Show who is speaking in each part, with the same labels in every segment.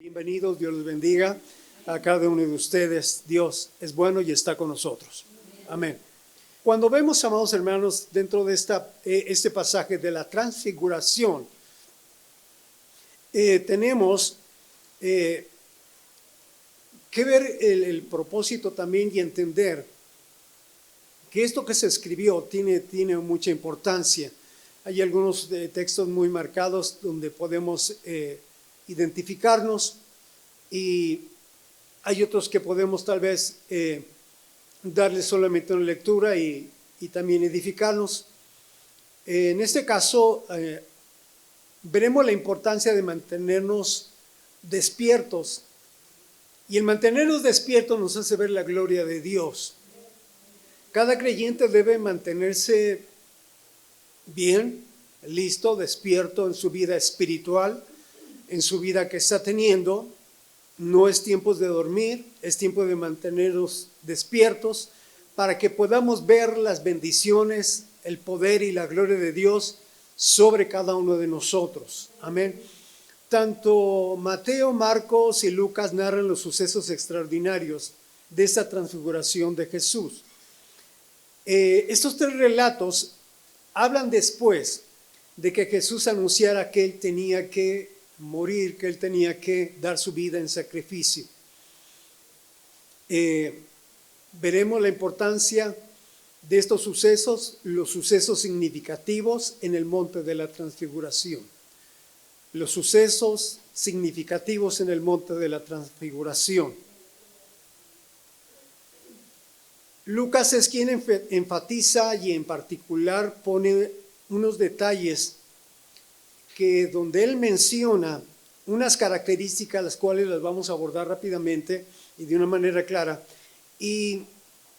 Speaker 1: Bienvenidos, Dios los bendiga a cada uno de ustedes. Dios es bueno y está con nosotros. Amén. Cuando vemos, amados hermanos, dentro de este pasaje de la transfiguración, tenemos que ver el propósito también y entender que esto que se escribió tiene mucha importancia. Hay algunos textos muy marcados donde podemos identificarnos y hay otros que podemos tal vez darle solamente una lectura y también edificarnos. En este caso veremos la importancia de mantenernos despiertos, y el mantenernos despiertos nos hace ver la gloria de Dios. Cada creyente debe mantenerse bien, listo, despierto en su vida espiritual, en su vida que está teniendo. No es tiempo de dormir, es tiempo de mantenernos despiertos para que podamos ver las bendiciones, el poder y la gloria de Dios sobre cada uno de nosotros. Amén. Tanto Mateo, Marcos y Lucas narran los sucesos extraordinarios de esta transfiguración de Jesús. Estos tres relatos hablan después de que Jesús anunciara que Él tenía que morir, que Él tenía que dar su vida en sacrificio. Veremos la importancia de estos sucesos, los sucesos significativos en el monte de la transfiguración. Los sucesos significativos en el monte de la transfiguración. Lucas es quien enfatiza y en particular pone unos detalles donde él menciona unas características, las cuales las vamos a abordar rápidamente y de una manera clara, y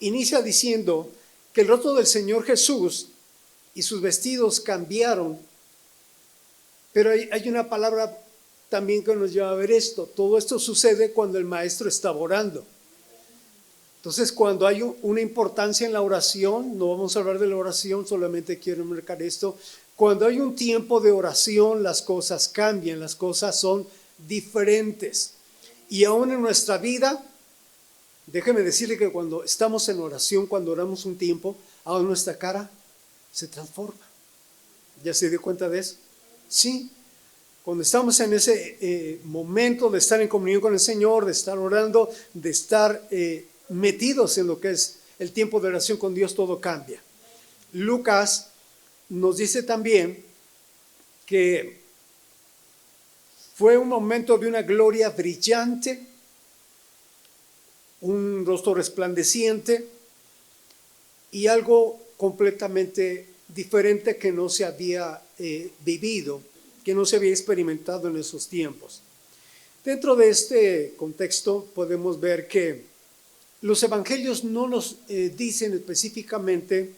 Speaker 1: inicia diciendo que el rostro del Señor Jesús y sus vestidos cambiaron, pero hay una palabra también que nos lleva a ver esto. Todo esto sucede cuando el maestro estaba orando. Entonces, cuando hay una importancia en la oración, no vamos a hablar de la oración, solamente quiero marcar esto. Cuando hay un tiempo de oración, las cosas cambian, las cosas son diferentes. Y aún en nuestra vida, déjeme decirle que cuando estamos en oración, cuando oramos un tiempo, aún nuestra cara se transforma. ¿Ya se dio cuenta de eso? Sí. Cuando estamos en ese momento de estar en comunión con el Señor, de estar orando, de estar metidos en lo que es el tiempo de oración con Dios, todo cambia. Lucas nos dice también que fue un momento de una gloria brillante, un rostro resplandeciente y algo completamente diferente que no se había vivido, que no se había experimentado en esos tiempos. Dentro de este contexto podemos ver que los evangelios no nos dicen específicamente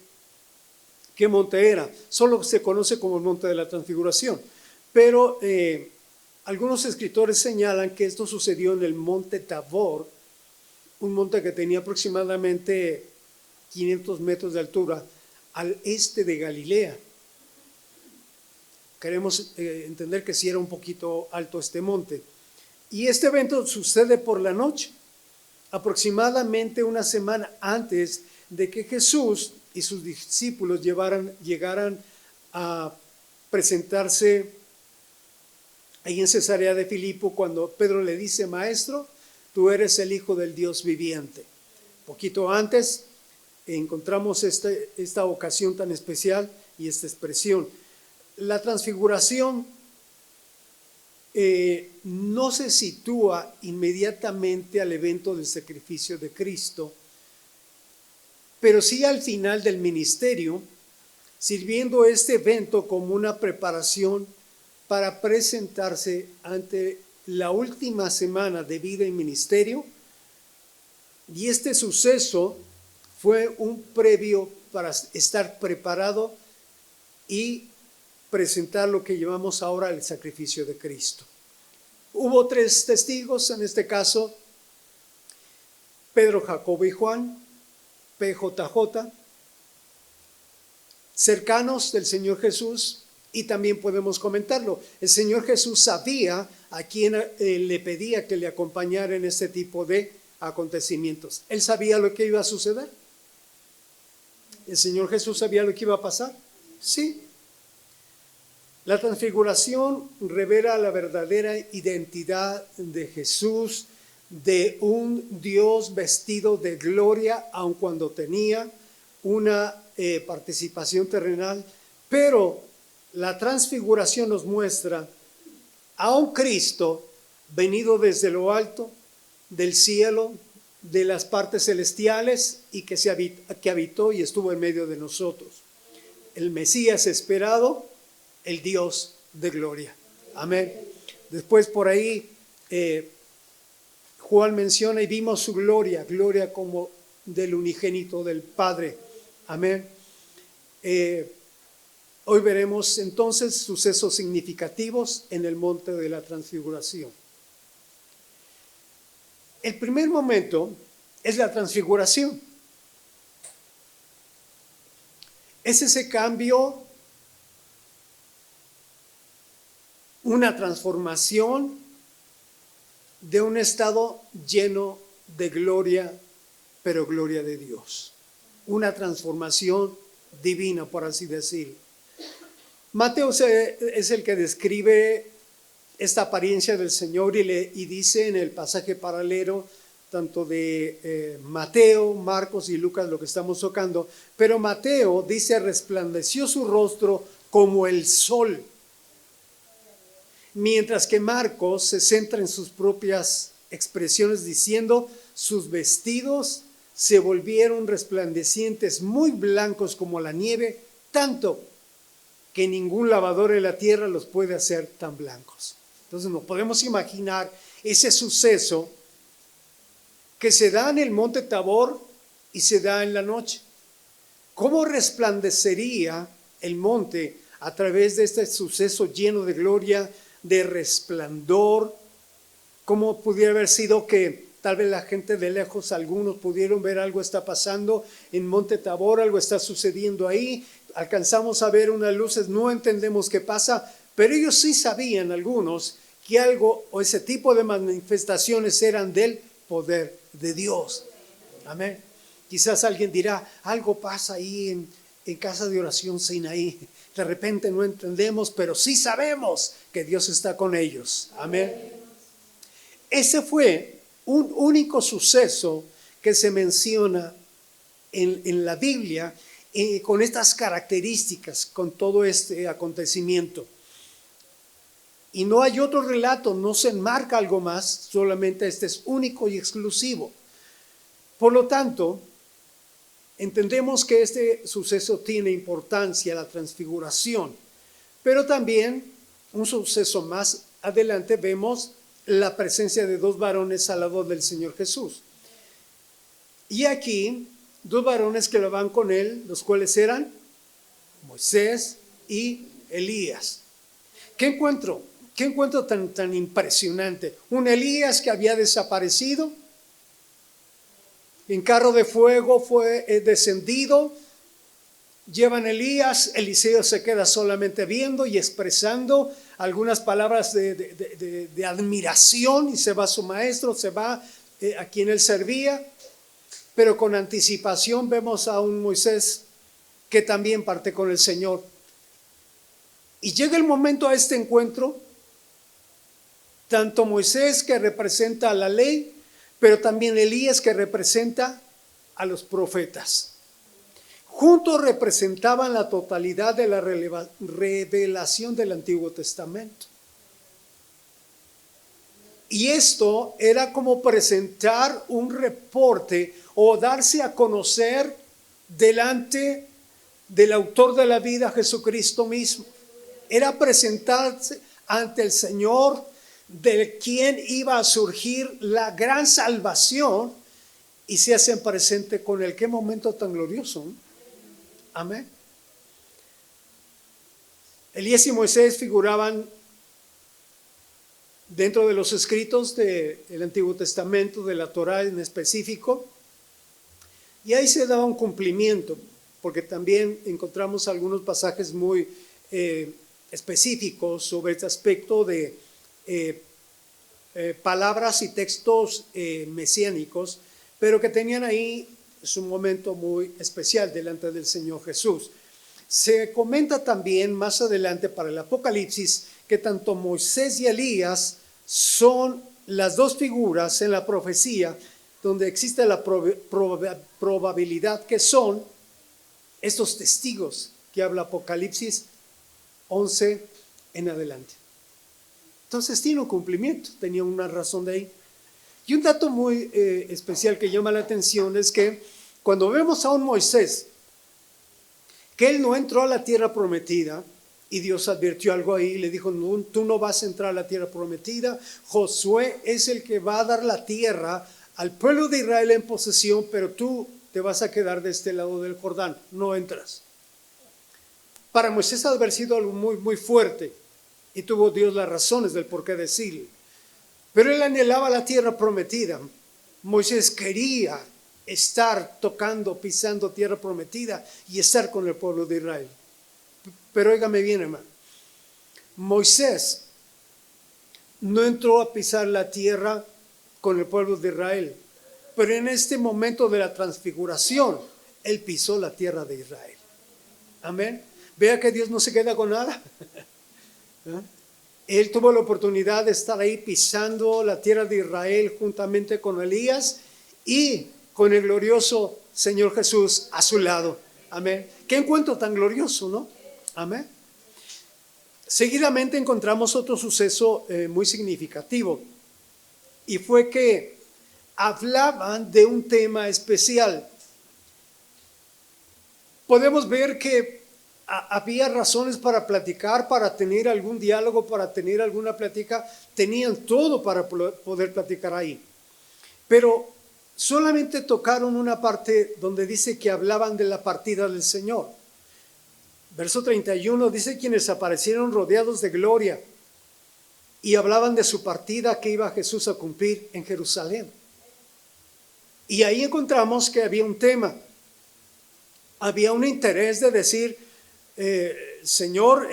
Speaker 1: qué monte era, solo se conoce como el monte de la transfiguración, pero algunos escritores señalan que esto sucedió en el monte Tabor, un monte que tenía aproximadamente 500 metros de altura al este de Galilea. Queremos entender que sí era un poquito alto este monte, y este evento sucede por la noche, aproximadamente una semana antes de que Jesús y sus discípulos llegaran a presentarse ahí en Cesarea de Filipo, cuando Pedro le dice: Maestro, tú eres el Hijo del Dios viviente. Poquito antes encontramos esta ocasión tan especial y esta expresión. La transfiguración no se sitúa inmediatamente al evento del sacrificio de Cristo, pero sí al final del ministerio, sirviendo este evento como una preparación para presentarse ante la última semana de vida y ministerio. Y este suceso fue un previo para estar preparado y presentar lo que llamamos ahora el sacrificio de Cristo. Hubo tres testigos en este caso: Pedro, Jacobo y Juan, PJJ, cercanos del Señor Jesús, y también podemos comentarlo. El Señor Jesús sabía a quien le pedía que le acompañara en este tipo de acontecimientos. ¿Él sabía lo que iba a suceder? ¿El Señor Jesús sabía lo que iba a pasar? Sí. La transfiguración revela la verdadera identidad de Jesús, de un Dios vestido de gloria, aun cuando tenía una participación terrenal, pero la transfiguración nos muestra a un Cristo venido desde lo alto, del cielo, de las partes celestiales, y que habitó y estuvo en medio de nosotros. El Mesías esperado, el Dios de gloria. Amén. Después por ahí Juan menciona: y vimos su gloria, gloria como del unigénito del Padre. Amén. Hoy veremos entonces sucesos significativos en el monte de la transfiguración. El primer momento es la transfiguración. Es ese cambio, una transformación de un estado lleno de gloria, pero gloria de Dios. Una transformación divina, por así decirlo. Mateo es el que describe esta apariencia del Señor y dice en el pasaje paralelo, tanto de Mateo, Marcos y Lucas, lo que estamos tocando, pero Mateo dice: resplandeció su rostro como el sol, mientras que Marcos se centra en sus propias expresiones diciendo: sus vestidos se volvieron resplandecientes, muy blancos como la nieve, tanto que ningún lavador en la tierra los puede hacer tan blancos. Entonces nos podemos imaginar ese suceso que se da en el monte Tabor y se da en la noche. ¿Cómo resplandecería el monte a través de este suceso lleno de gloria, de resplandor? ¿Cómo pudiera haber sido que tal vez la gente de lejos, algunos pudieron ver algo está pasando en monte Tabor, algo está sucediendo ahí? Alcanzamos a ver unas luces, no entendemos qué pasa, pero ellos sí sabían, algunos, que algo o ese tipo de manifestaciones eran del poder de Dios. Amén. Quizás alguien dirá: algo pasa ahí en casa de oración Sinaí. De repente no entendemos, pero sí sabemos que Dios está con ellos. Amén. Ese fue un único suceso que se menciona en la Biblia, con estas características, con todo este acontecimiento. Y no hay otro relato, no se enmarca algo más, solamente este es único y exclusivo. Por lo tanto, entendemos que este suceso tiene importancia, la transfiguración, pero también un suceso más adelante vemos la presencia de dos varones al lado del Señor Jesús. Y aquí, dos varones que lo van con él, los cuales eran Moisés y Elías. ¿Qué encuentro? ¿Qué encuentro tan impresionante? Un Elías que había desaparecido, en carro de fuego fue descendido, llevan a Elías, Eliseo se queda solamente viendo y expresando algunas palabras de admiración, y se va su maestro, se va a quien él servía, pero con anticipación vemos a un Moisés que también parte con el Señor. Y llega el momento a este encuentro, tanto Moisés, que representa a la ley, pero también Elías, que representa a los profetas. Juntos representaban la totalidad de la revelación del Antiguo Testamento. Y esto era como presentar un reporte o darse a conocer delante del autor de la vida, Jesucristo mismo. Era presentarse ante el Señor, de quien iba a surgir la gran salvación, y se hacen presente con él. Qué momento tan glorioso, ¿no? Amén. Elías y Moisés figuraban dentro de los escritos del Antiguo Testamento, de la Torá en específico, y ahí se daba un cumplimiento, porque también encontramos algunos pasajes muy específicos sobre este aspecto de palabras y textos mesiánicos, pero que tenían ahí su momento muy especial delante del Señor Jesús. Se comenta también más adelante para el Apocalipsis que tanto Moisés y Elías son las dos figuras en la profecía donde existe la probabilidad que son estos testigos que habla Apocalipsis 11 en adelante. Entonces tiene un cumplimiento, tenía una razón de ahí. Y un dato muy especial que llama la atención es que cuando vemos a un Moisés, que él no entró a la tierra prometida, y Dios advirtió algo ahí, le dijo, no, tú no vas a entrar a la tierra prometida, Josué es el que va a dar la tierra al pueblo de Israel en posesión, pero tú te vas a quedar de este lado del Jordán, no entras. Para Moisés ha de haber sido algo muy, muy fuerte, y tuvo Dios las razones del por qué decirle. Pero él anhelaba la tierra prometida. Moisés quería estar tocando, pisando tierra prometida y estar con el pueblo de Israel. Pero óigame bien, hermano. Moisés no entró a pisar la tierra con el pueblo de Israel, pero en este momento de la transfiguración, él pisó la tierra de Israel. Amén. Vea que Dios no se queda con nada. Él tuvo la oportunidad de estar ahí pisando la tierra de Israel juntamente con Elías y con el glorioso Señor Jesús a su lado. Amén. Qué encuentro tan glorioso, ¿no? Amén. Seguidamente encontramos otro suceso muy significativo, y fue que hablaban de un tema especial. Podemos ver que había razones para platicar, para tener algún diálogo, para tener alguna plática. Tenían todo para poder platicar ahí. Pero solamente tocaron una parte donde dice que hablaban de la partida del Señor. Verso 31 dice: quienes aparecieron rodeados de gloria y hablaban de su partida que iba Jesús a cumplir en Jerusalén. Y ahí encontramos que había un tema. Había un interés de decir, Señor,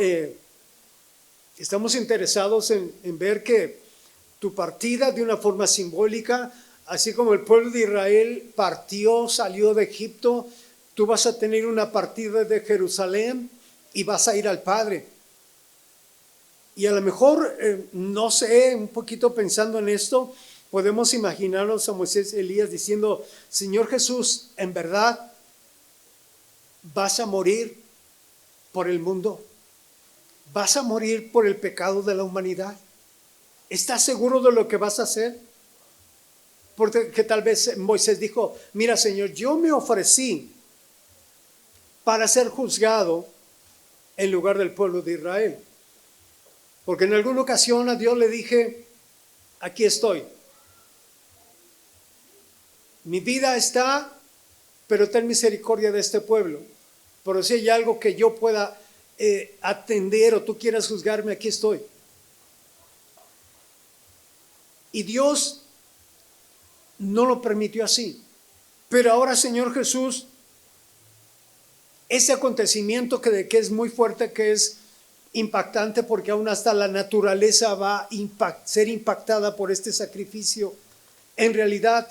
Speaker 1: estamos interesados en ver que tu partida de una forma simbólica, así como el pueblo de Israel partió, salió de Egipto, tú vas a tener una partida de Jerusalén y vas a ir al Padre. Y a lo mejor, no sé, un poquito pensando en esto, podemos imaginarnos a Moisés y Elías diciendo: Señor Jesús, ¿en verdad vas a morir por el mundo? ¿Vas a morir por el pecado de la humanidad? ¿Estás seguro de lo que vas a hacer? Porque que tal vez Moisés dijo: mira, Señor, yo me ofrecí para ser juzgado en lugar del pueblo de Israel. Porque en alguna ocasión a Dios le dije: aquí estoy. Mi vida está, pero ten misericordia de este pueblo. Pero si hay algo que yo pueda atender o tú quieras juzgarme, aquí estoy. Y Dios no lo permitió así. Pero ahora, Señor Jesús, ese acontecimiento que es muy fuerte, que es impactante, porque aún hasta la naturaleza va a ser impactada por este sacrificio, en realidad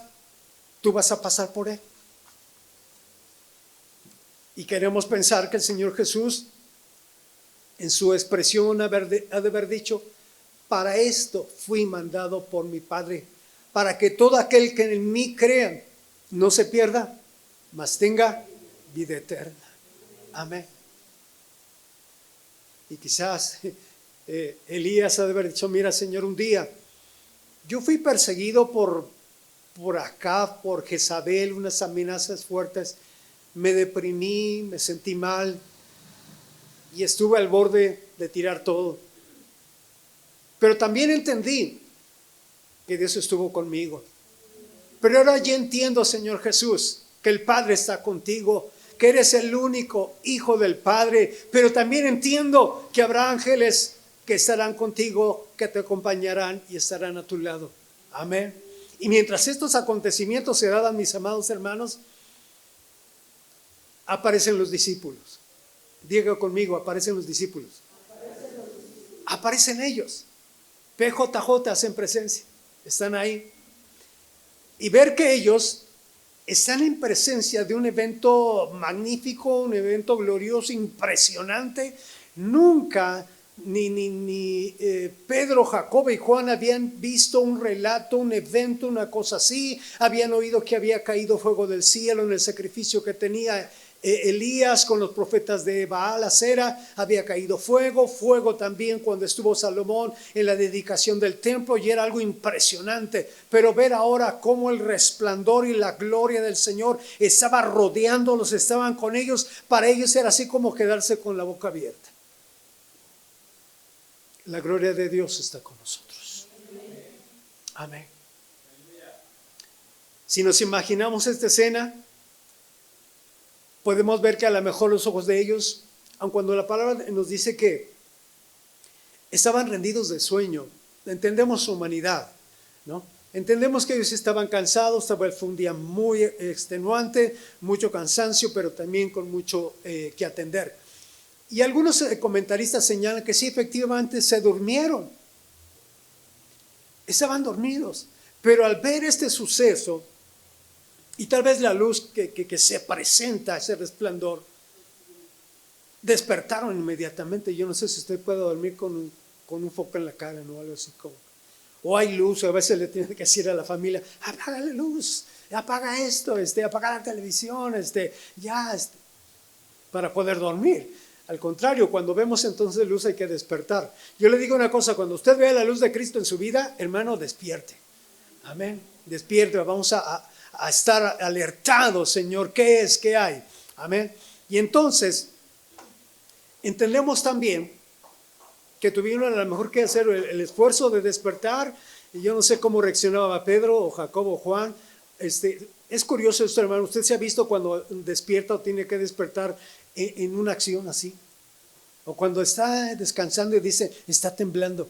Speaker 1: tú vas a pasar por él. Y queremos pensar que el Señor Jesús, en su expresión, ha de haber dicho: para esto fui mandado por mi Padre, para que todo aquel que en mí crea no se pierda, mas tenga vida eterna. Amén. Y quizás Elías ha de haber dicho: mira, Señor, un día yo fui perseguido por Acab, por Jezabel, unas amenazas fuertes. Me deprimí, me sentí mal y estuve al borde de tirar todo. Pero también entendí que Dios estuvo conmigo. Pero ahora ya entiendo, Señor Jesús, que el Padre está contigo, que eres el único Hijo del Padre. Pero también entiendo que habrá ángeles que estarán contigo, que te acompañarán y estarán a tu lado. Amén. Y mientras estos acontecimientos se daban, mis amados hermanos, aparecen los discípulos. Diga conmigo: aparecen los discípulos. Aparecen ellos. PJJ hacen presencia. Están ahí. Y ver que ellos están en presencia de un evento magnífico, un evento glorioso, impresionante. Nunca ni Pedro, Jacobo y Juan habían visto un relato, un evento, una cosa así. Habían oído que había caído fuego del cielo en el sacrificio que tenía Elías con los profetas de Baal, Acera. Había caído fuego también cuando estuvo Salomón en la dedicación del templo, y era algo impresionante. Pero ver ahora cómo el resplandor y la gloria del Señor estaba rodeándolos, estaban con ellos, para ellos era así como quedarse con la boca abierta. La gloria de Dios está con nosotros. Amén. Si nos imaginamos esta escena, podemos ver que a lo mejor los ojos de ellos, aun cuando la palabra nos dice que estaban rendidos de sueño, entendemos su humanidad, ¿no? Entendemos que ellos estaban cansados, fue un día muy extenuante, mucho cansancio, pero también con mucho que atender. Y algunos comentaristas señalan que sí, efectivamente se durmieron, estaban dormidos, pero al ver este suceso, y tal vez la luz que se presenta, ese resplandor, despertaron inmediatamente. Yo no sé si usted puede dormir con un foco en la cara, ¿no? Algo así como. O hay luz, o a veces le tienen que decir a la familia, apaga la luz, apaga esto, apaga la televisión, para poder dormir. Al contrario, cuando vemos entonces luz hay que despertar. Yo le digo una cosa, cuando usted vea la luz de Cristo en su vida, hermano, despierte. Amén. Despierte, vamos a estar alertados, Señor, ¿qué es? ¿Qué hay? Amén. Y entonces, entendemos también que tuvieron a lo mejor que hacer el esfuerzo de despertar, y yo no sé cómo reaccionaba Pedro o Jacobo o Juan. Es curioso esto, hermano. Usted se ha visto cuando despierta o tiene que despertar en una acción así, o cuando está descansando y dice, está temblando.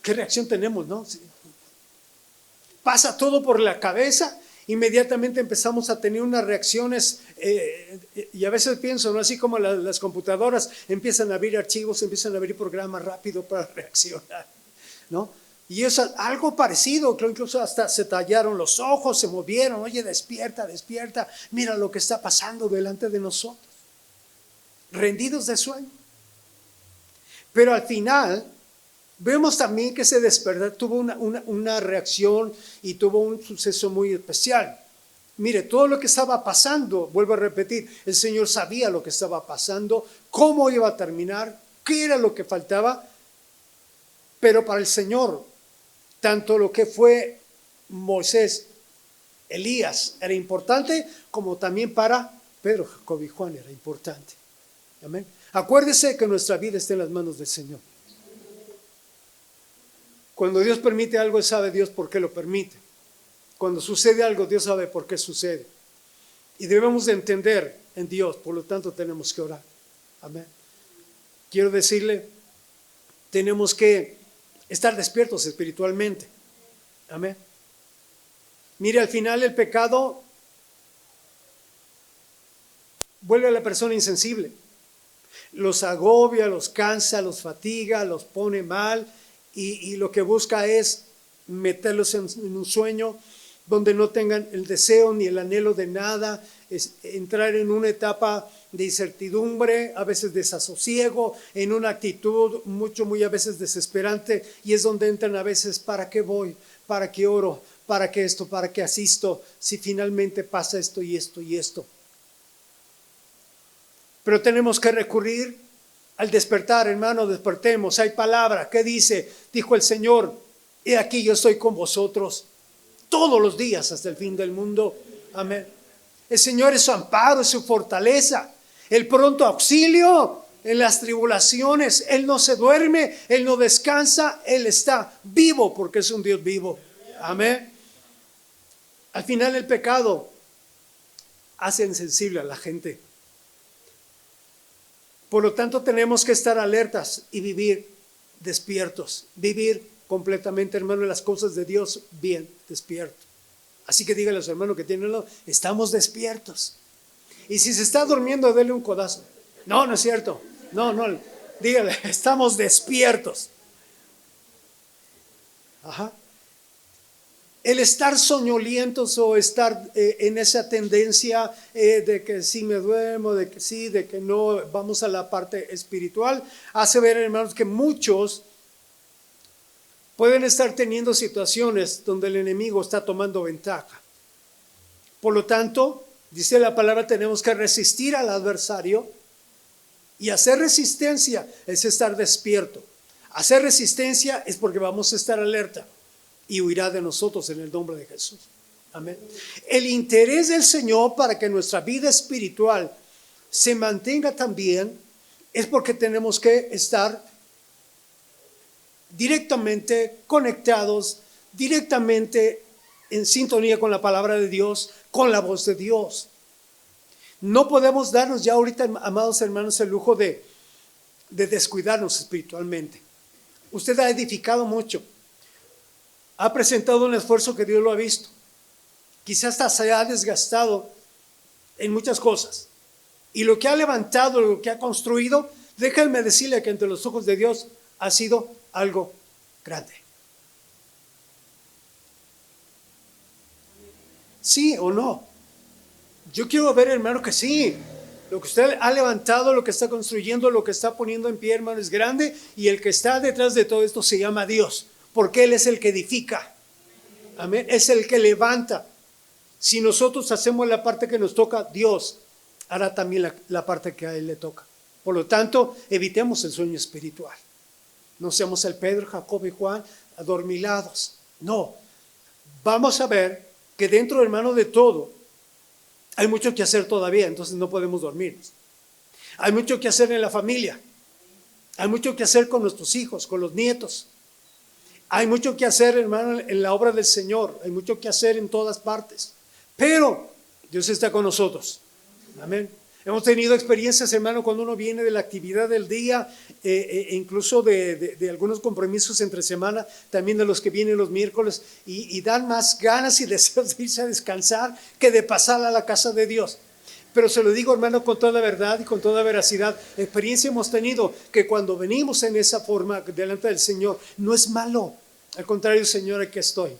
Speaker 1: ¿Qué reacción tenemos, no? Pasa todo por la cabeza, inmediatamente empezamos a tener unas reacciones, y a veces pienso, ¿no? Así como las computadoras empiezan a abrir archivos, empiezan a abrir programas rápido para reaccionar, ¿no? Y es algo parecido, creo incluso hasta se tallaron los ojos, se movieron, oye, despierta, despierta, mira lo que está pasando delante de nosotros, rendidos de sueño. Pero al final vemos también que ese despertar tuvo una reacción y tuvo un suceso muy especial. Mire, todo lo que estaba pasando, vuelvo a repetir, el Señor sabía lo que estaba pasando, cómo iba a terminar, qué era lo que faltaba, pero para el Señor, tanto lo que fue Moisés, Elías era importante, como también para Pedro, Jacobo y Juan era importante. Amén. Acuérdese que nuestra vida está en las manos del Señor. Cuando Dios permite algo, sabe Dios por qué lo permite. Cuando sucede algo, Dios sabe por qué sucede. Y debemos de entender en Dios, por lo tanto tenemos que orar. Amén. Quiero decirle, tenemos que estar despiertos espiritualmente. Amén. Mire, al final el pecado vuelve a la persona insensible. Los agobia, los cansa, los fatiga, los pone mal, y lo que busca es meterlos en un sueño donde no tengan el deseo ni el anhelo de nada, es entrar en una etapa de incertidumbre, a veces desasosiego, en una actitud muy a veces desesperante, y es donde entran a veces, ¿para qué voy? ¿Para qué oro? ¿Para qué esto? ¿Para qué asisto? Si finalmente pasa esto y esto y esto. Pero tenemos que recurrir al despertar, hermano, despertemos. Hay palabra, ¿qué dice? Dijo el Señor, he aquí yo estoy con vosotros todos los días hasta el fin del mundo. Amén. El Señor es su amparo, es su fortaleza, el pronto auxilio en las tribulaciones. Él no se duerme, Él no descansa, Él está vivo porque es un Dios vivo. Amén. Al final el pecado hace insensible a la gente. Por lo tanto tenemos que estar alertas y vivir despiertos, vivir completamente, hermano, en las cosas de Dios bien despierto. Así que díganle a los hermanos que tienen, estamos despiertos. Y si se está durmiendo, dele un codazo. No, no es cierto. No, dígale, estamos despiertos. Ajá. El estar soñolientos o estar en esa tendencia de que sí me duermo, de que sí, de que no, vamos a la parte espiritual, hace ver, hermanos, que muchos pueden estar teniendo situaciones donde el enemigo está tomando ventaja. Por lo tanto, dice la palabra, tenemos que resistir al adversario, y hacer resistencia es estar despierto. Hacer resistencia es porque vamos a estar alerta, y huirá de nosotros en el nombre de Jesús. Amén. El interés del Señor para que nuestra vida espiritual se mantenga también es porque tenemos que estar directamente conectados, directamente en sintonía con la palabra de Dios, con la voz de Dios. No podemos darnos ya ahorita, amados hermanos, el lujo de descuidarnos espiritualmente. Usted ha edificado mucho. Ha presentado un esfuerzo que Dios lo ha visto. Quizás hasta se ha desgastado en muchas cosas. Y lo que ha levantado, lo que ha construido, déjenme decirle que entre los ojos de Dios ha sido algo grande. ¿Sí o no? Yo quiero ver, hermano, que sí. Lo que usted ha levantado, lo que está construyendo, lo que está poniendo en pie, hermano, es grande. Y el que está detrás de todo esto se llama Dios. Porque Él es el que edifica. Amén. Es el que levanta. Si nosotros hacemos la parte que nos toca, Dios hará también la parte que a Él le toca. Por lo tanto, evitemos el sueño espiritual. No seamos el Pedro, Jacob y Juan adormilados. No. Vamos a ver que dentro, hermano, de todo, hay mucho que hacer todavía, entonces no podemos dormirnos. Hay mucho que hacer en la familia. Hay mucho que hacer con nuestros hijos, con los nietos. Hay mucho que hacer, hermano, en la obra del Señor. Hay mucho que hacer en todas partes. Pero Dios está con nosotros. Amén. Hemos tenido experiencias, hermano, cuando uno viene de la actividad del día, incluso de algunos compromisos entre semana, también de los que vienen los miércoles, y dan más ganas y deseos de irse a descansar que de pasar a la casa de Dios. Pero se lo digo, hermano, con toda verdad y con toda veracidad, experiencia hemos tenido que cuando venimos en esa forma delante del Señor, no es malo. Al contrario, Señor, aquí estoy.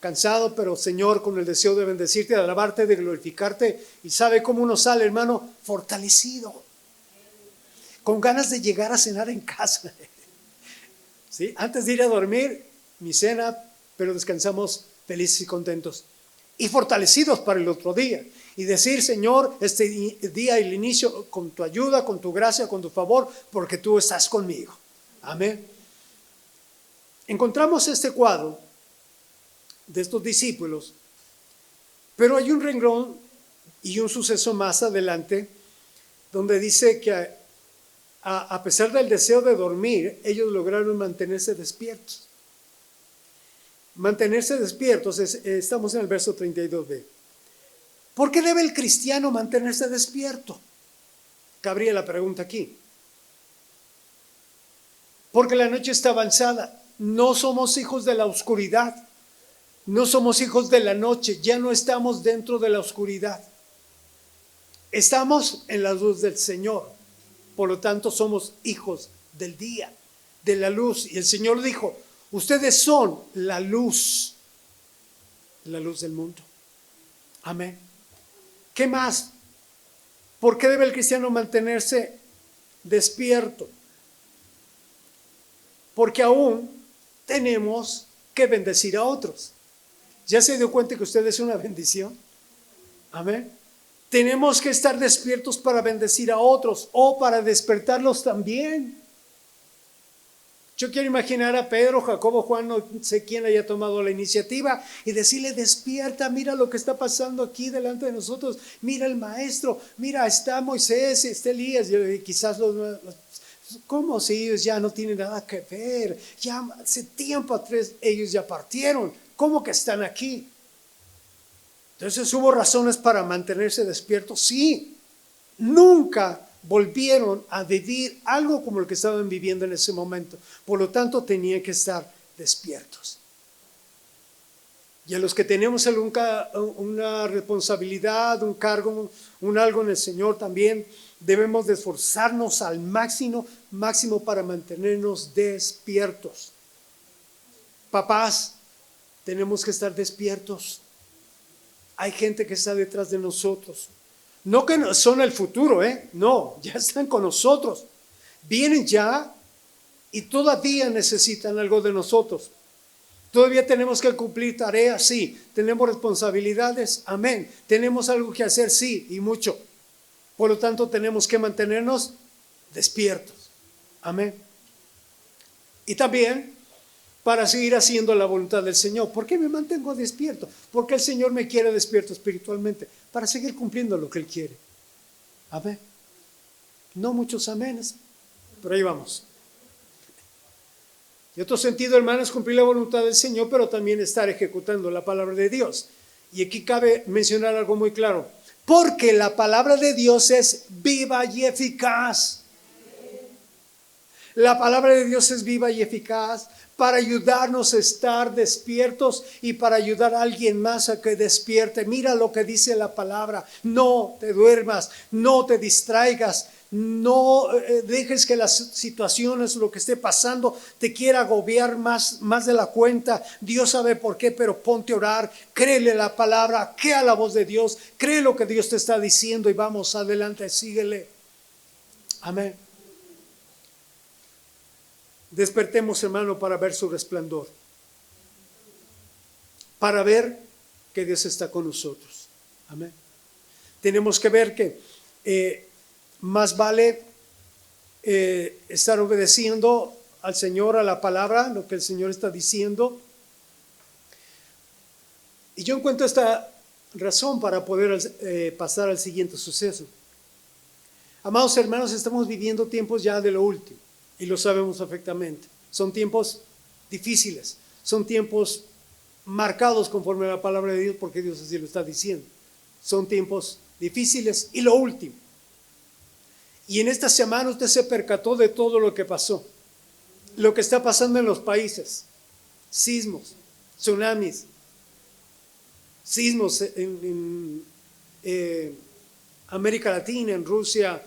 Speaker 1: Cansado, pero Señor, con el deseo de bendecirte, de alabarte, de glorificarte. Y sabe cómo uno sale, hermano, fortalecido. Con ganas de llegar a cenar en casa. ¿Sí? Antes de ir a dormir, mi cena, pero descansamos felices y contentos. Y fortalecidos para el otro día. Y decir, Señor, este día y el inicio con tu ayuda, con tu gracia, con tu favor, porque tú estás conmigo. Amén. Encontramos este cuadro de estos discípulos, pero hay un renglón y un suceso más adelante donde dice que a pesar del deseo de dormir, ellos lograron mantenerse despiertos. Mantenerse despiertos, estamos en el verso 32b. ¿Por qué debe el cristiano mantenerse despierto? Cabría la pregunta aquí. Porque la noche está avanzada. No somos hijos de la oscuridad. No somos hijos de la noche. Ya no estamos dentro de la oscuridad. Estamos en la luz del Señor. Por lo tanto, somos hijos del día, de la luz. Y el Señor dijo, ustedes son la luz del mundo. Amén. ¿Qué más? ¿Por qué debe el cristiano mantenerse despierto? Porque aún tenemos que bendecir a otros. ¿Ya se dio cuenta que usted es una bendición? Amén. Tenemos que estar despiertos para bendecir a otros o para despertarlos también. Yo quiero imaginar a Pedro, Jacobo, Juan, no sé quién haya tomado la iniciativa y decirle, despierta, mira lo que está pasando aquí delante de nosotros, mira el maestro, mira, está Moisés, está Elías, y quizás ¿cómo si ellos ya no tienen nada que ver? Ya hace tiempo atrás ellos ya partieron, ¿cómo que están aquí? Entonces hubo razones para mantenerse despiertos, sí, nunca volvieron a vivir algo como lo que estaban viviendo en ese momento. Por lo tanto, tenían que estar despiertos. Y a los que tenemos una responsabilidad, un cargo, un algo en el Señor también, debemos de esforzarnos al máximo para mantenernos despiertos. Papás, tenemos que estar despiertos. Hay gente que está detrás de nosotros. No que son el futuro, no, ya están con nosotros. Vienen ya y todavía necesitan algo de nosotros. Todavía tenemos que cumplir tareas, sí. Tenemos responsabilidades, amén. Tenemos algo que hacer, sí, y mucho. Por lo tanto, tenemos que mantenernos despiertos, amén. Y también para seguir haciendo la voluntad del Señor. ¿Por qué me mantengo despierto? Porque el Señor me quiere despierto espiritualmente, para seguir cumpliendo lo que Él quiere. Amén. No muchos aménes, pero ahí vamos. Y otro sentido, hermano, es cumplir la voluntad del Señor, pero también estar ejecutando la palabra de Dios. Y aquí cabe mencionar algo muy claro. Porque la palabra de Dios es viva y eficaz. La palabra de Dios es viva y eficaz para ayudarnos a estar despiertos y para ayudar a alguien más a que despierte. Mira lo que dice la palabra. No te duermas, no te distraigas. No dejes que las situaciones, lo que esté pasando, te quiera agobiar más de la cuenta. Dios sabe por qué, pero ponte a orar, créele la palabra, crea la voz de Dios, cree lo que Dios te está diciendo y vamos adelante, síguele. Amén. Despertemos, hermano, para ver su resplandor, para ver que Dios está con nosotros. Amén. Tenemos que ver que más vale estar obedeciendo al Señor, a la palabra, lo que el Señor está diciendo. Y yo encuentro esta razón para poder pasar al siguiente suceso. Amados hermanos, estamos viviendo tiempos ya de lo último y lo sabemos perfectamente. Son tiempos difíciles, son tiempos marcados conforme a la palabra de Dios, porque Dios así lo está diciendo. Son tiempos difíciles y lo último. Y en esta semana usted se percató de todo lo que pasó, lo que está pasando en los países, sismos, tsunamis, sismos en América Latina, en Rusia,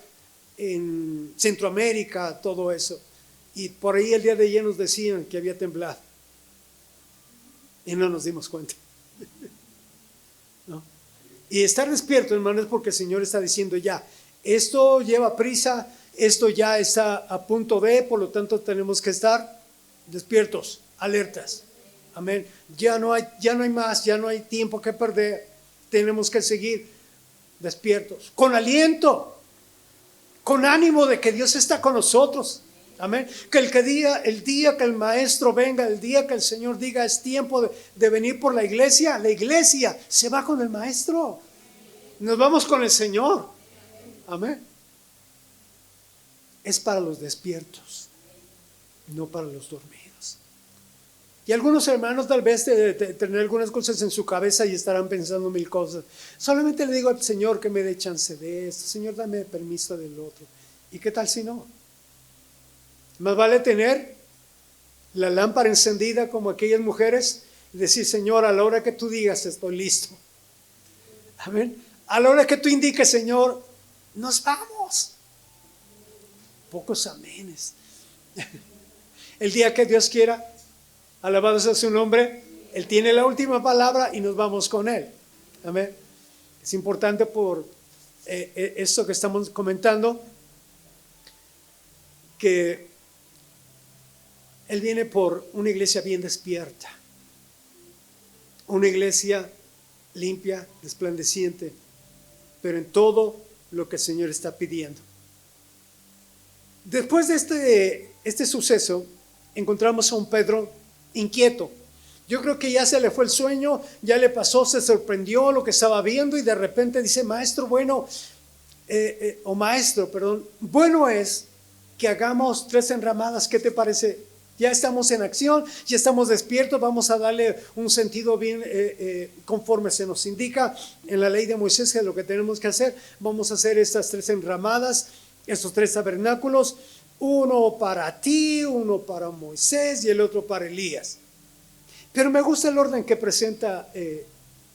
Speaker 1: en Centroamérica, todo eso. Y por ahí el día de ayer nos decían que había temblado y no nos dimos cuenta. ¿No? Y estar despierto, hermano, es porque el Señor está diciendo ya, esto lleva prisa, esto ya está a punto de, por lo tanto tenemos que estar despiertos, alertas. Amén. Ya no hay más, ya no hay tiempo que perder. Tenemos que seguir despiertos, con aliento, con ánimo de que Dios está con nosotros. Amén. Que el día que el maestro venga, el día que el Señor diga es tiempo de venir por la iglesia se va con el maestro. Nos vamos con el Señor. Amén. Es para los despiertos, no para los dormidos. Y algunos hermanos tal vez tener algunas cosas en su cabeza y estarán pensando mil cosas. Solamente le digo al Señor que me dé chance de esto. Señor, dame permiso del otro. ¿Y qué tal si no? Más vale tener la lámpara encendida como aquellas mujeres y decir, Señor, a la hora que tú digas estoy listo. Amén. A la hora que tú indiques, Señor, nos vamos. Pocos amenes. El día que Dios quiera, alabado sea su nombre, Él tiene la última palabra y nos vamos con Él. Amén. Es importante por esto que estamos comentando, que Él viene por una iglesia bien despierta, una iglesia limpia, resplandeciente, pero en todo lo que el Señor está pidiendo. Después de este suceso, encontramos a un Pedro inquieto. Yo creo que ya se le fue el sueño, ya le pasó, se sorprendió lo que estaba viendo y de repente dice, maestro, bueno es que hagamos 3 enramadas, ¿qué te parece? Ya estamos en acción, ya estamos despiertos, vamos a darle un sentido bien conforme se nos indica en la ley de Moisés, que es lo que tenemos que hacer. Vamos a hacer estas 3 enramadas, estos 3 tabernáculos, uno para ti, uno para Moisés y el otro para Elías. Pero me gusta el orden que presenta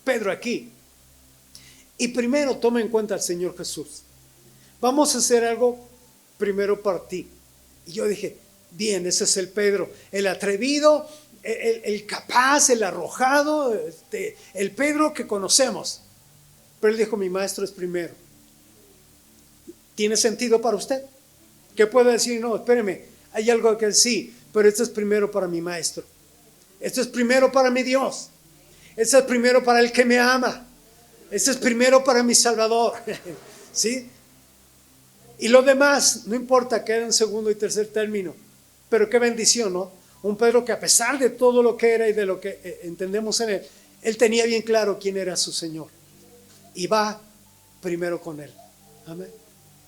Speaker 1: Pedro aquí. Y primero toma en cuenta al Señor Jesús. Vamos a hacer algo primero para ti. Y yo dije, bien, ese es el Pedro, el atrevido, el capaz, el arrojado, el Pedro que conocemos. Pero él dijo, mi maestro es primero. ¿Tiene sentido para usted? ¿Qué puede decir? No, espéreme, hay algo que sí, pero esto es primero para mi maestro. Esto es primero para mi Dios. Esto es primero para el que me ama. Esto es primero para mi Salvador. ¿Sí? Y lo demás, no importa, queda en segundo y tercer término. Pero qué bendición, ¿no? Un Pedro que a pesar de todo lo que era y de lo que entendemos en él tenía bien claro quién era su Señor. Y va primero con él. Amén.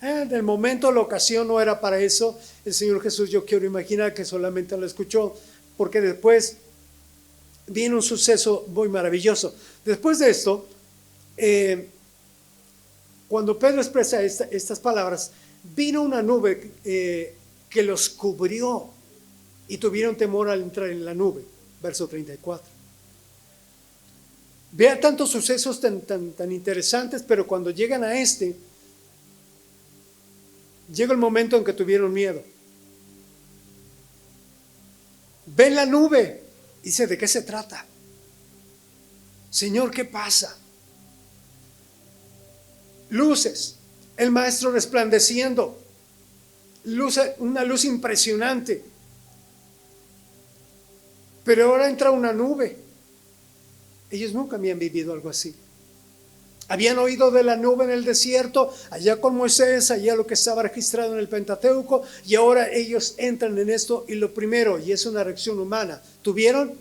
Speaker 1: En el momento, la ocasión no era para eso. El Señor Jesús, yo quiero imaginar que solamente lo escuchó, porque después viene un suceso muy maravilloso. Después de esto, cuando Pedro expresa estas palabras, vino una nube que los cubrió y tuvieron temor al entrar en la nube. Verso 34. Vea tantos sucesos tan interesantes, pero cuando llegan a llega el momento en que tuvieron miedo. Ven la nube. Dice, ¿de qué se trata? Señor, ¿qué pasa? Luces, el maestro resplandeciendo, una luz impresionante. Pero ahora entra una nube. Ellos nunca habían vivido algo así. Habían oído de la nube en el desierto, allá con Moisés, allá lo que estaba registrado en el Pentateuco, y ahora ellos entran en esto y lo primero, y es una reacción humana, tuvieron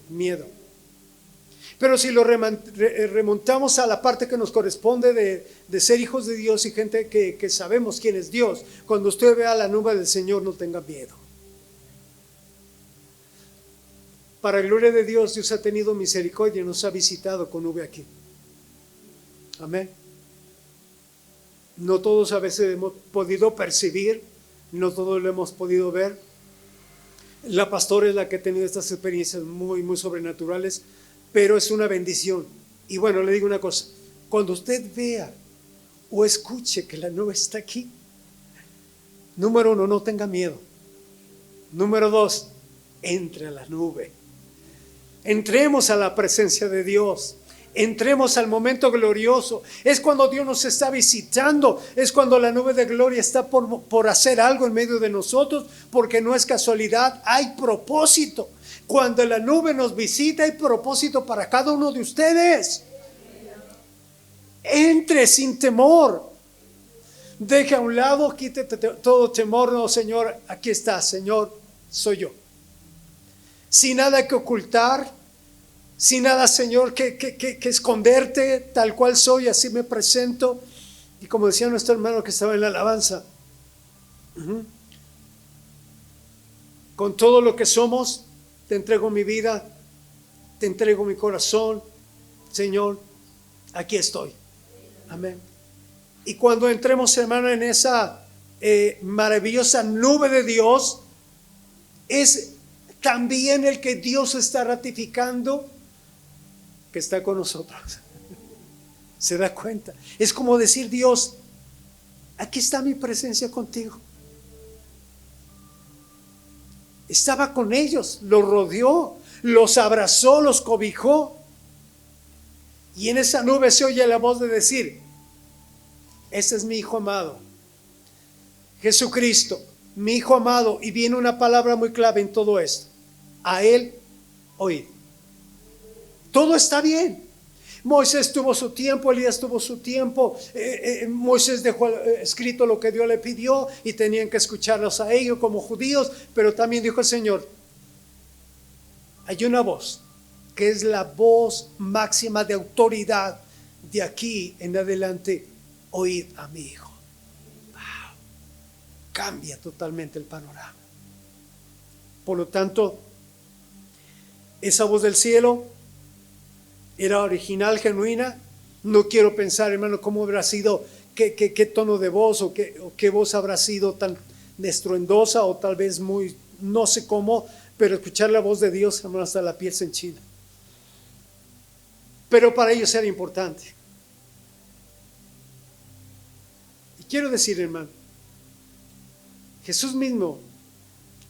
Speaker 1: miedo. Pero si lo remontamos a la parte que nos corresponde de ser hijos de Dios y gente que sabemos quién es Dios, cuando usted vea la nube del Señor, no tenga miedo. Para gloria de Dios, Dios ha tenido misericordia y nos ha visitado con nube aquí. Amén. No todos a veces hemos podido percibir, no todos lo hemos podido ver. La pastora es la que ha tenido estas experiencias muy, muy sobrenaturales, pero es una bendición. Y bueno, le digo una cosa, cuando usted vea o escuche que la nube está aquí, número 1, no tenga miedo. Número 2, entre a la nube. Entremos a la presencia de Dios. Entremos al momento glorioso. Es cuando Dios nos está visitando. Es cuando la nube de gloria está por hacer algo en medio de nosotros, porque no es casualidad, hay propósito. Cuando la nube nos visita, hay propósito para cada uno de ustedes. Entre sin temor. Deje a un lado, quítate todo temor. No, Señor, aquí está, Señor, soy yo. Sin nada que ocultar, sin nada, Señor, que esconderte, tal cual soy, así me presento. Y como decía nuestro hermano que estaba en la alabanza, con todo lo que somos, te entrego mi vida, te entrego mi corazón, Señor, aquí estoy. Amén. Y cuando entremos, hermano, en esa maravillosa nube de Dios, es también el que Dios está ratificando que está con nosotros. ¿Se da cuenta? Es como decir, Dios, aquí está mi presencia contigo. Estaba con ellos, los rodeó, los abrazó, los cobijó. Y en esa nube se oye la voz de decir, este es mi Hijo amado, Jesucristo, mi Hijo amado. Y viene una palabra muy clave en todo esto: a Él oír. Todo está bien. Moisés tuvo su tiempo, Elías tuvo su tiempo, Moisés dejó escrito lo que Dios le pidió y tenían que escucharlos a ellos como judíos, pero también dijo el Señor, hay una voz que es la voz máxima de autoridad de aquí en adelante: oíd a mi Hijo. Wow. Cambia totalmente el panorama. Por lo tanto, esa voz del cielo era original, genuina. No quiero pensar, hermano, cómo habrá sido, qué tono de voz o qué voz habrá sido tan estruendosa o tal vez muy, no sé cómo, pero escuchar la voz de Dios, hermano, hasta la piel se enchina. Pero para ellos era importante. Y quiero decir, hermano, Jesús mismo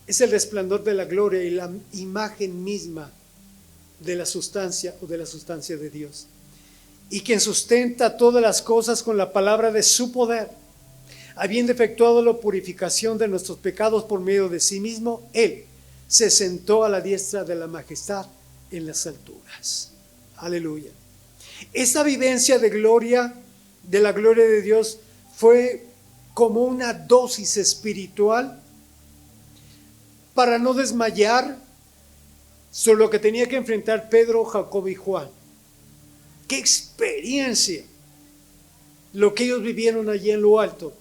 Speaker 1: es el resplandor de la gloria y la imagen misma de la sustancia o de la sustancia de Dios. Y quien sustenta todas las cosas con la palabra de su poder, habiendo efectuado la purificación de nuestros pecados por medio de sí mismo, Él se sentó a la diestra de la majestad en las alturas. Aleluya. Esta vivencia de gloria, de la gloria de Dios, fue como una dosis espiritual para no desmayar sobre lo que tenía que enfrentar Pedro, Jacobo y Juan. ¡Qué experiencia! Lo que ellos vivieron allí en lo alto.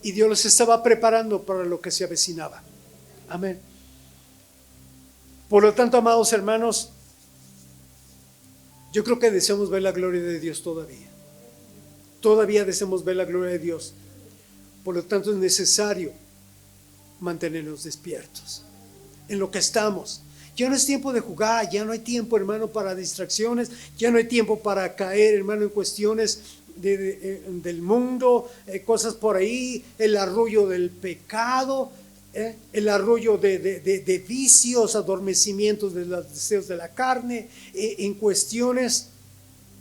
Speaker 1: Y Dios los estaba preparando para lo que se avecinaba. Amén. Por lo tanto, amados hermanos, yo creo que deseamos ver la gloria de Dios todavía. Todavía deseamos ver la gloria de Dios. Por lo tanto, es necesario mantenernos despiertos en lo que estamos. Ya no es tiempo de jugar, ya no hay tiempo, hermano, para distracciones, ya no hay tiempo para caer, hermano, en cuestiones del mundo, cosas por ahí, el arrullo del pecado, el arrullo de vicios, adormecimientos de los deseos de la carne, en cuestiones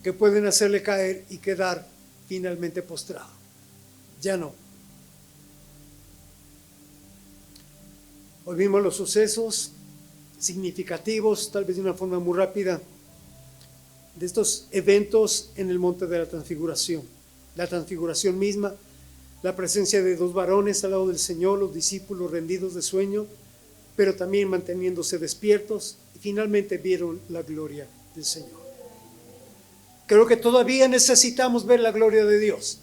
Speaker 1: que pueden hacerle caer y quedar finalmente postrado. Ya no. Hoy vimos los sucesos significativos, tal vez de una forma muy rápida, de estos eventos en el monte de la transfiguración. La transfiguración misma, la presencia de dos varones al lado del Señor, los discípulos rendidos de sueño, pero también manteniéndose despiertos, y finalmente vieron la gloria del Señor. Creo que todavía necesitamos ver la gloria de Dios.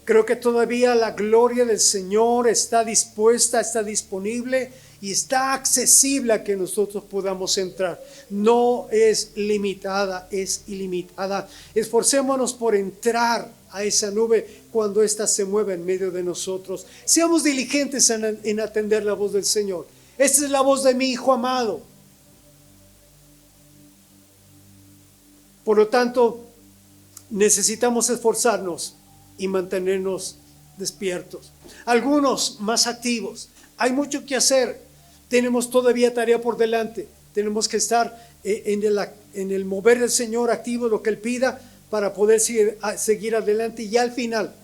Speaker 1: Creo que todavía la gloria del Señor está dispuesta, está disponible y está accesible a que nosotros podamos entrar. No es limitada, es ilimitada. Esforcémonos por entrar a esa nube cuando ésta se mueva en medio de nosotros. Seamos diligentes en atender la voz del Señor. Esta es la voz de mi Hijo amado. Por lo tanto, necesitamos esforzarnos y mantenernos despiertos. Algunos más activos. Hay mucho que hacer. Tenemos todavía tarea por delante. Tenemos que estar en el mover del Señor activo, lo que Él pida, para poder seguir adelante. Y al final,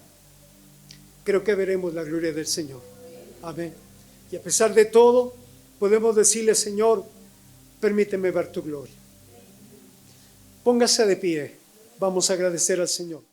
Speaker 1: creo que veremos la gloria del Señor. Amén. Y a pesar de todo, podemos decirle: Señor, permíteme ver tu gloria. Póngase de pie. Vamos a agradecer al Señor.